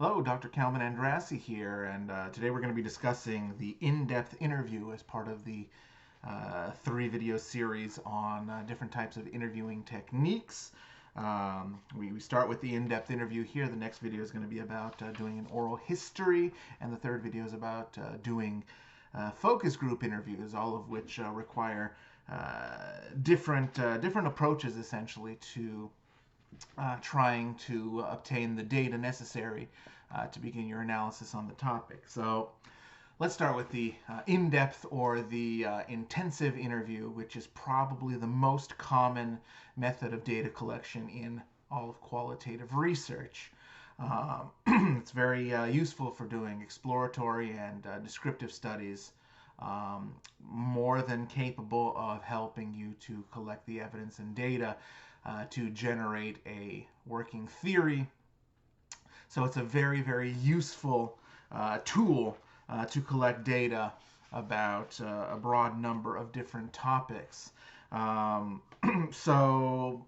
Hello, Dr. Calvin Andrassy here, and today we're going to be discussing the in-depth interview as part of the three-video series on different types of interviewing techniques. We start with the in-depth interview here. The next video is going to be about doing an oral history, and the third video is about doing focus group interviews, all of which require different approaches, essentially, to trying to obtain the data necessary to begin your analysis on the topic. So let's start with the in-depth or the intensive interview, which is probably the most common method of data collection in all of qualitative research. It's very useful for doing exploratory and descriptive studies, more than capable of helping you to collect the evidence and data to generate a working theory. So it's a very, very useful tool to collect data about a broad number of different topics. So,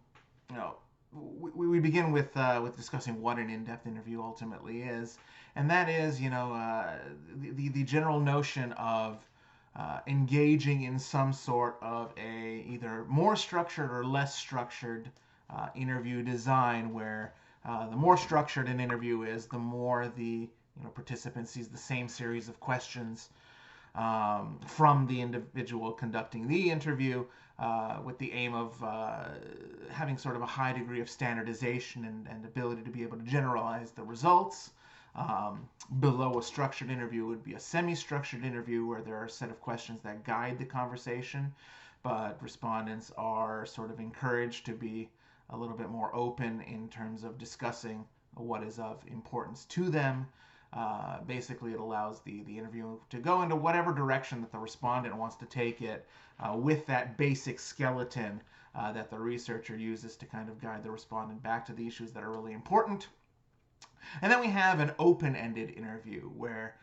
you know, we begin with discussing what an in-depth interview ultimately is, and that is, the general notion of engaging in some sort of a either more structured or less structured interview design, where the more structured an interview is, the more the participant sees the same series of questions from the individual conducting the interview, with the aim of having sort of a high degree of standardization and ability to be able to generalize the results. Below a structured interview would be a semi-structured interview, where there are a set of questions that guide the conversation, but respondents are sort of encouraged to be a little bit more open in terms of discussing what is of importance to them. Basically, it allows the interview to go into whatever direction that the respondent wants to take it, with that basic skeleton that the researcher uses to kind of guide the respondent back to the issues that are really important. And then we have an open-ended interview, where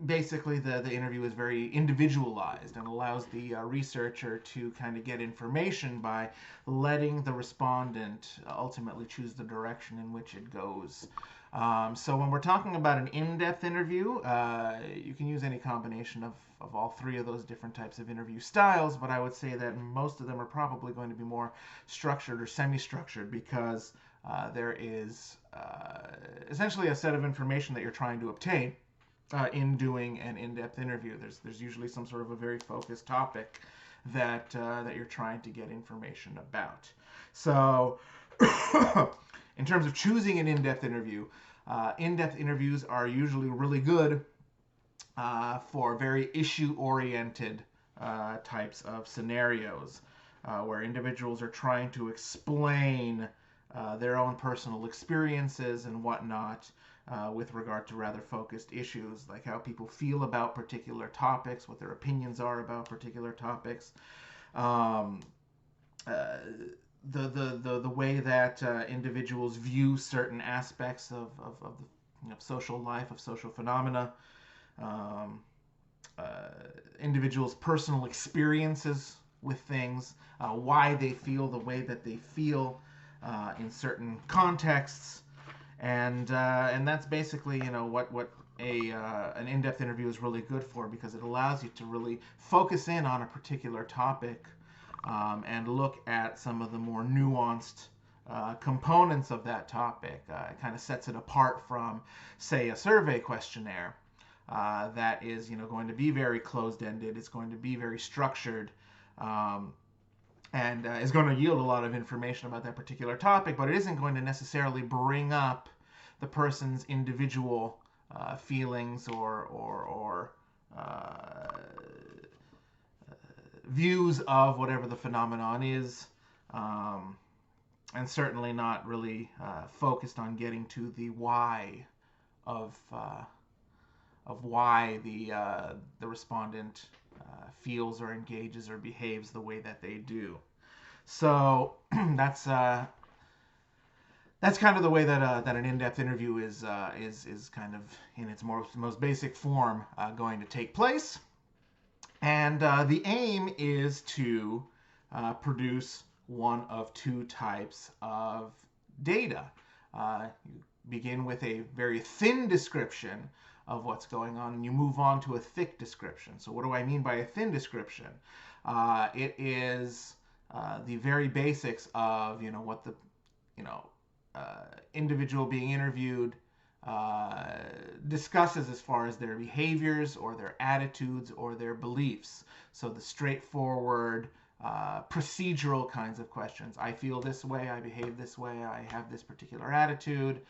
basically the interview is very individualized and allows the researcher to kind of get information by letting the respondent ultimately choose the direction in which it goes. So when we're talking about an in-depth interview, you can use any combination of all three of those different types of interview styles, but I would say that most of them are probably going to be more structured or semi-structured, because there is essentially a set of information that you're trying to obtain in doing an in-depth interview. There's usually some sort of a very focused topic that you're trying to get information about. So in terms of choosing an in-depth interviews are usually really good for very issue-oriented types of scenarios, where individuals are trying to explain their own personal experiences and whatnot with regard to rather focused issues, like how people feel about particular topics, what their opinions are about particular topics, the way that individuals view certain aspects of social life, of social phenomena, individuals' personal experiences with things, why they feel the way that they feel in certain contexts, and that's basically what an in-depth interview is really good for, because it allows you to really focus in on a particular topic, and look at some of the more nuanced components of that topic. It kind of sets it apart from, say, a survey questionnaire that is going to be very closed-ended. It's going to be very structured. And is going to yield a lot of information about that particular topic, but it isn't going to necessarily bring up the person's individual feelings or views of whatever the phenomenon is, and certainly not really focused on getting to the why of why the respondent feels or engages or behaves the way that they do. So that's kind of the way that an in-depth interview is kind of in its most basic form going to take place. And the aim is to produce one of two types of data. You begin with a very thin description of what's going on, and you move on to a thick description. So what do I mean by a thin description? It is the very basics of, what the, you know, individual being interviewed discusses as far as their behaviors or their attitudes or their beliefs. So the straightforward, procedural kinds of questions. I feel this way, I behave this way, I have this particular attitude,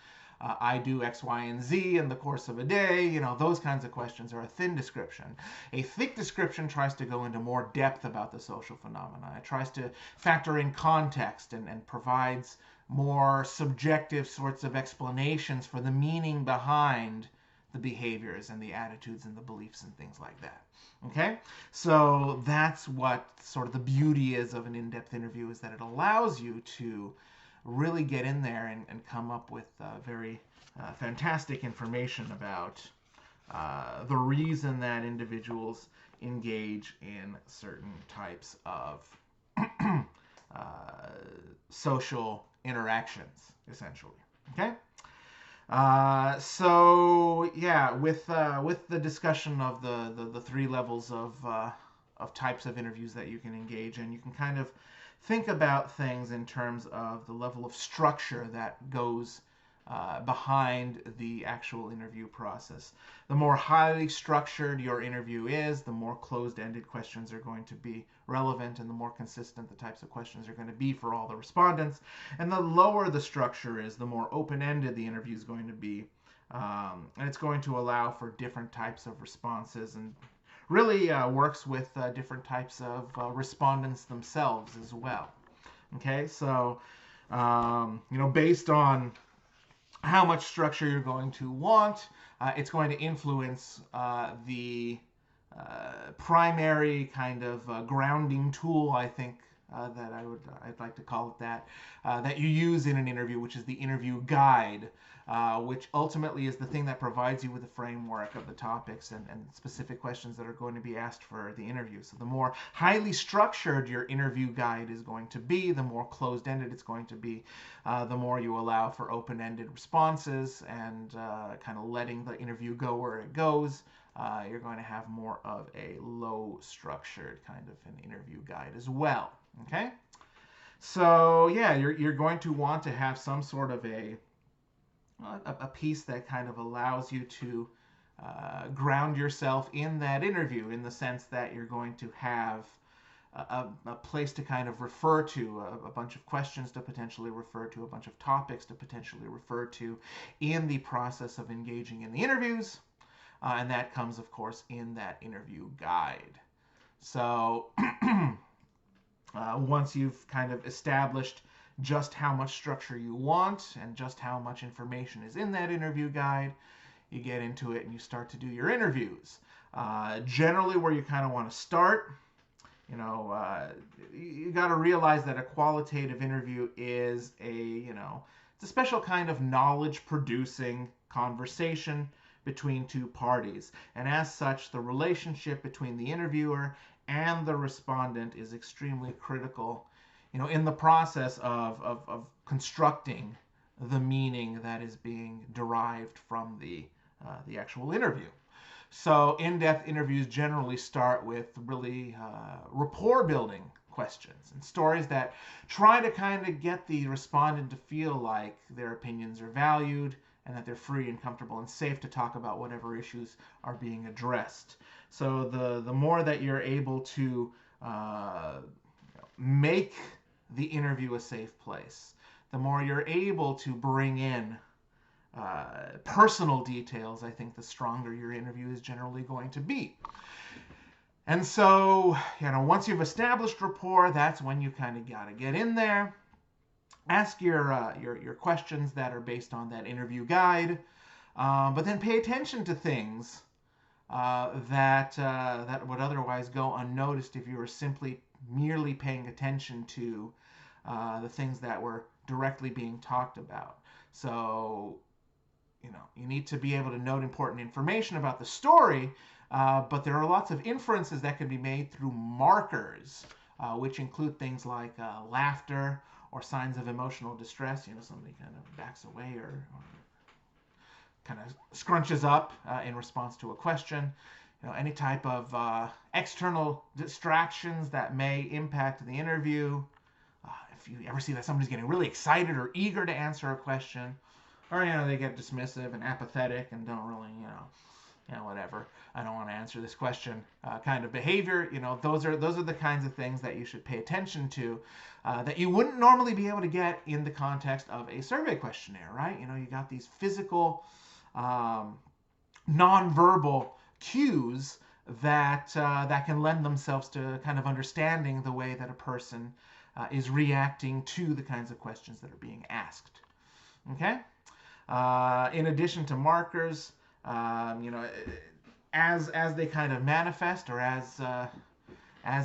I do X, Y, and Z in the course of a day. Those kinds of questions are a thin description. A thick description tries to go into more depth about the social phenomena. It tries to factor in context and provides more subjective sorts of explanations for the meaning behind the behaviors and the attitudes and the beliefs and things like that. Okay? So that's what sort of the beauty is of an in-depth interview, is that it allows you to really get in there and come up with very fantastic information about the reason that individuals engage in certain types of social interactions, essentially. Okay? So yeah, with the discussion of the three levels of types of interviews that you can engage in, you can kind of think about things in terms of the level of structure that goes behind the actual interview process. The more highly structured your interview is, the more closed-ended questions are going to be relevant, and the more consistent the types of questions are going to be for all the respondents. And the lower the structure is, the more open-ended the interview is going to be. And it's going to allow for different types of responses, and really works with different types of respondents themselves as well. Okay, so based on how much structure you're going to want, it's going to influence the primary kind of grounding tool, I think, that I'd like to call it that you use in an interview, which is the interview guide, which ultimately is the thing that provides you with a framework of the topics and specific questions that are going to be asked for the interview. So the more highly structured your interview guide is going to be, the more closed-ended it's going to be, the more you allow for open-ended responses and kind of letting the interview go where it goes. You're going to have more of a low-structured kind of an interview guide as well. Okay? So yeah, you're going to want to have some sort of a piece that kind of allows you to ground yourself in that interview, in the sense that you're going to have a place to kind of refer to, a bunch of questions to potentially refer to, a bunch of topics to potentially refer to in the process of engaging in the interviews. And that comes, of course, in that interview guide. So once you've kind of established just how much structure you want and just how much information is in that interview guide, you get into it and you start to do your interviews. Generally, where you kind of want to start, you got to realize that a qualitative interview is it's a special kind of knowledge-producing conversation between two parties. And as such, the relationship between the interviewer and the respondent is extremely critical, in the process of constructing the meaning that is being derived from the actual interview. So in-depth interviews generally start with really rapport-building questions and stories that try to kind of get the respondent to feel like their opinions are valued and that they're free and comfortable and safe to talk about whatever issues are being addressed. So the more that you're able to make the interview a safe place, the more you're able to bring in personal details, I think the stronger your interview is generally going to be. And so, once you've established rapport, that's when you kind of got to get in there, ask your questions that are based on that interview guide, but then pay attention to things that would otherwise go unnoticed if you were simply merely paying attention to the things that were directly being talked about. So, you need to be able to note important information about the story, but there are lots of inferences that can be made through markers, which include things like laughter or signs of emotional distress. Somebody kind of backs away or kind of scrunches up in response to a question. Any type of external distractions that may impact the interview. If you ever see that somebody's getting really excited or eager to answer a question, or they get dismissive and apathetic and don't really whatever, I don't want to answer this question kind of behavior. Those are the kinds of things that you should pay attention to that you wouldn't normally be able to get in the context of a survey questionnaire, right? You got these physical, nonverbal cues that can lend themselves to kind of understanding the way that a person is reacting to the kinds of questions that are being asked. Okay? In addition to markers, as they kind of manifest, or as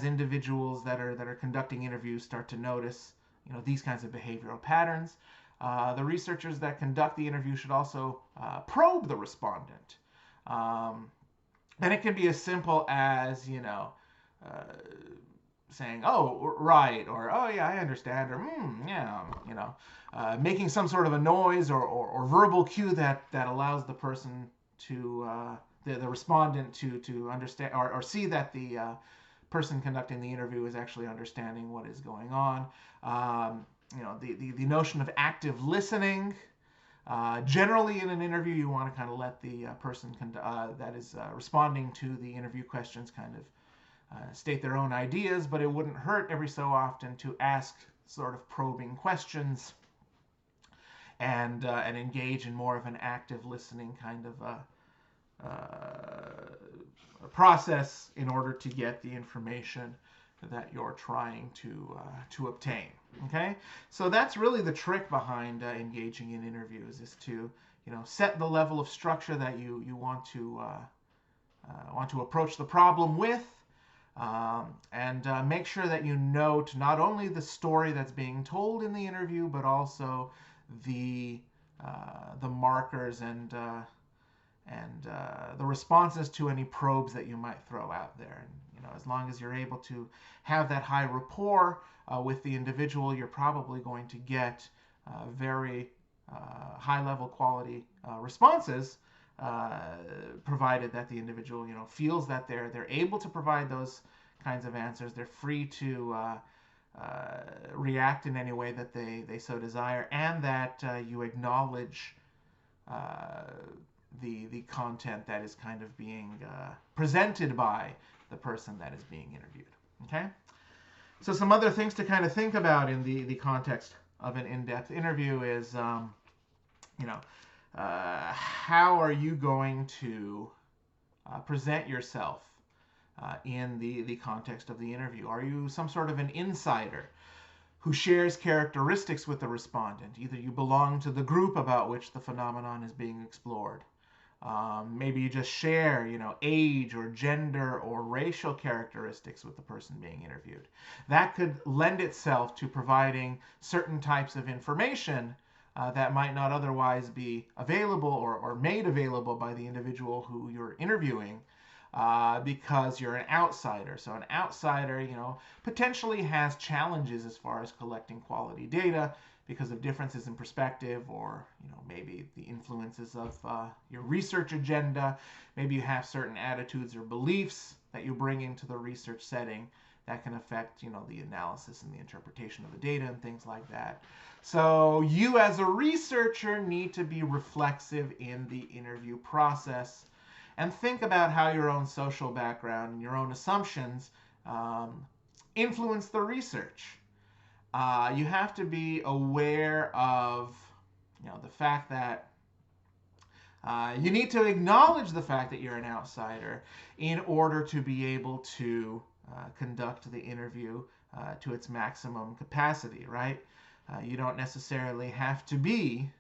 individuals that are conducting interviews start to notice these kinds of behavioral patterns, the researchers that conduct the interview should also probe the respondent. And it can be as simple as saying, "Oh, right," or "Oh, yeah, I understand," or yeah, making some sort of a noise or verbal cue that allows the person to the respondent to understand or see that the person conducting the interview is actually understanding what is going on. The notion of active listening. Generally, in an interview, you want to kind of let the person that is responding to the interview questions kind of state their own ideas, but it wouldn't hurt every so often to ask sort of probing questions and engage in more of an active listening kind of a process in order to get the information that you're trying to obtain. Okay, so that's really the trick behind engaging in interviews, is to set the level of structure that you want to approach the problem with, and make sure that you note not only the story that's being told in the interview, but also the markers and the responses to any probes that you might throw out there. And as long as you're able to have that high rapport with the individual, you're probably going to get very high level quality responses, provided that the individual feels that they're able to provide those kinds of answers. They're free to react in any way that they so desire, and that you acknowledge the content that is kind of being presented by the person that is being interviewed. Okay? So some other things to kind of think about in the context of an in-depth interview is, how are you going to present yourself in the context of the interview? Are you some sort of an insider who shares characteristics with the respondent? Either you belong to the group about which the phenomenon is being explored. Maybe you just share, age or gender or racial characteristics with the person being interviewed. That could lend itself to providing certain types of information that might not otherwise be available or made available by the individual who you're interviewing, because you're an outsider. So an outsider, potentially has challenges as far as collecting quality data, because of differences in perspective, or maybe the influences of your research agenda. Maybe you have certain attitudes or beliefs that you bring into the research setting that can affect the analysis and the interpretation of the data and things like that. So you as a researcher need to be reflexive in the interview process and think about how your own social background and your own assumptions influence the research. You have to be aware of the fact that you need to acknowledge the fact that you're an outsider in order to be able to conduct the interview to its maximum capacity, right? You don't necessarily have to be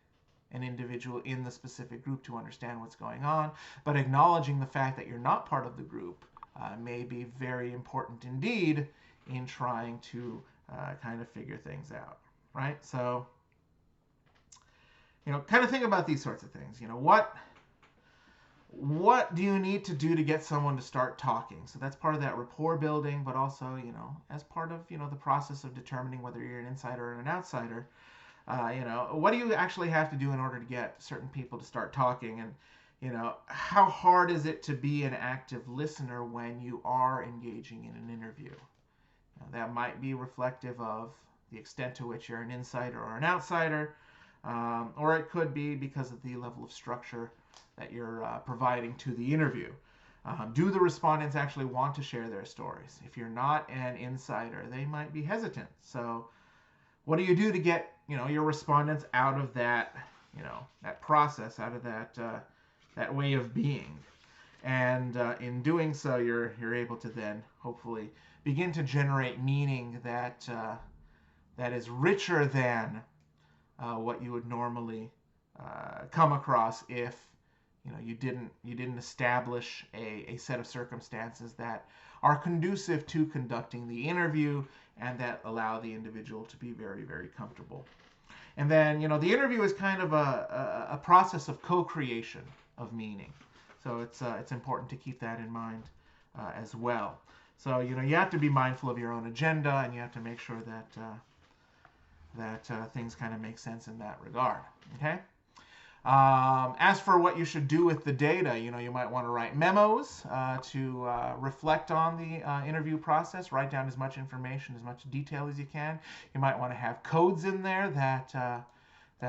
an individual in the specific group to understand what's going on, but acknowledging the fact that you're not part of the group may be very important indeed in trying to kind of figure things out, right? So, kind of think about these sorts of things. What do you need to do to get someone to start talking? So that's part of that rapport building, but also, as part of, the process of determining whether you're an insider or an outsider, What do you actually have to do in order to get certain people to start talking? And, how hard is it to be an active listener when you are engaging in an interview? That might be reflective of the extent to which you're an insider or an outsider, or it could be because of the level of structure that you're providing to the interview. Do the respondents actually want to share their stories? If you're not an insider, they might be hesitant. So what do you do to get your respondents out of that that process, out of that way of being? And in doing so, you're able to then hopefully begin to generate meaning that is richer than what you would normally come across if you didn't establish a set of circumstances that are conducive to conducting the interview and that allow the individual to be very, very comfortable. And then the interview is kind of a process of co-creation of meaning. So it's important to keep that in mind as well. So you have to be mindful of your own agenda, and you have to make sure that things kind of make sense in that regard. Okay. As for what you should do with the data, you might want to write memos to reflect on the interview process. Write down as much information, as much detail as you can. You might want to have codes in there that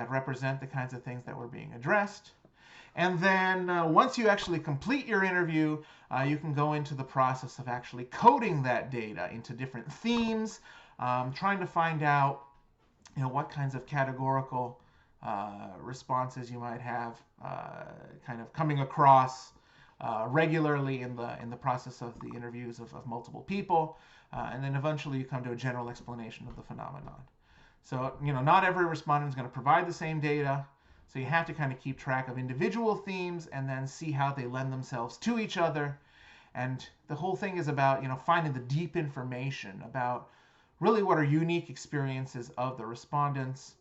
represent the kinds of things that were being addressed. And then once you actually complete your interview, you can go into the process of actually coding that data into different themes, trying to find out what kinds of categorical responses you might have kind of coming across regularly in the process of the interviews of multiple people, and then eventually you come to a general explanation of the phenomenon. So not every respondent is going to provide the same data, so you have to kind of keep track of individual themes and then see how they lend themselves to each other. And the whole thing is about finding the deep information about really what are unique experiences of the respondents,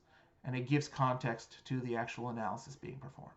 and it gives context to the actual analysis being performed.